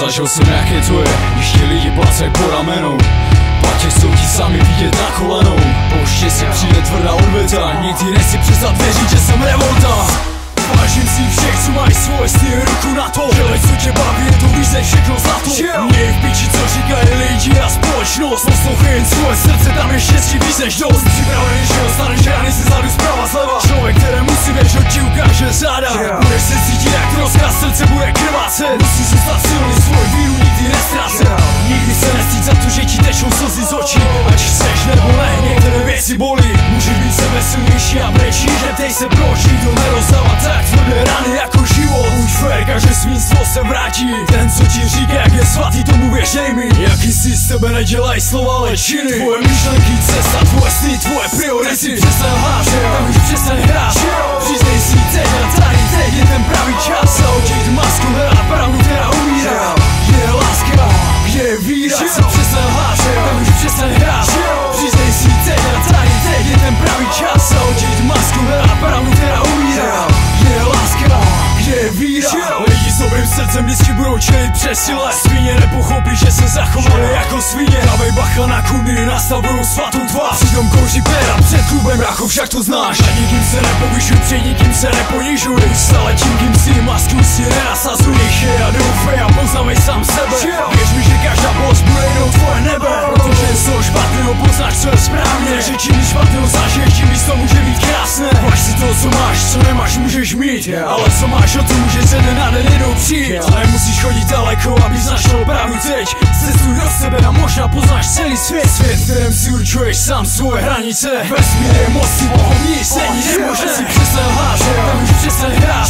Zažil jsem jak je to je, když ti lidi placej po ramenou. Platě jsou ti sami vidět na kolenou. Pouště si přijde tvrdá odveta, nikdy nechci přestat věřit, že jsem revolta. Vážím si všech, co mají svoje sny, ruku na to. Dělej, co tě baví, je to víc než všechno zlato. Mě v piči, co říkají lidi a společnost. Poslouchej jen svoje srdce, tam je štěstí víc než dost. Připravený, že dostaneš rány se zadu zprava zleva. Člověk, kterému si věřil, ti ukáže záda. Budeš se cítit jak troska, srdce bude krvácet. Musíš zůstat silný, svou víru nikdy nestracet. Nikdy se nestýď za to, že ti tečou slzy z očí. Ať chceš nebo ne, některé věci bolí. Můžeš být sebesilnější a brečí, že tej se proč nikdo nerozdává tak tvrdé rany jako život. Buď fér, že svinstvo se vrátí. Ten, co ti říká, jak je svatý, tomu věřej mi. Jaký si z tebe nedělaj slova, ale činy. Tvoje myšlenky, cesta, tvoje sny, tvoje priority. Přestaň lhát, tak už přestaň hrát. Přiznej si teď a tady teď je ten pravý čas. Zahodit masku, hledat pravdu, která umírá. Kde je láska, kde je víra. Přestaň lhát, tak už přestaň hrát. Přiznej si teď a tady teď je ten pravý čas. Zahodit masku, hledat pravdu, která umírá. Kde je láska, kde je víra. Lidi s dobrým srdcem vždycky budou čelit přesile. Svině nepochopí, že se zachovali jako svině. Dávej bacha na kundy, nastavují svatou tvář. Přitom kouří péra před klubem, racho, však to znáš. A nikým se nepovyšuj, před nikým se neponižuj. Stále tím, kým si masku si nenasazuj. Nechej a doufej a poznávej sám sebe. Věř mi, že každá bolest bude jenom tvoje nebe. Protože z toho špatného poznáš, co je správně. Že čím špatného zažiješ, tím víc to může být krásné. Máš si to, co máš, co nemáš, můžeš mít. Ale co máš, o to může se den na den jednou přijít. Ale nemusíš chodit daleko, abys našel pravdu teď. Cestuj do sebe a možná poznáš celý svět. Svět, kterém si určuješ sám svoje hranice. Vesmír je moc si mohou nic, není nemožné. Si přestaň lhát, tak už přestaň hrát.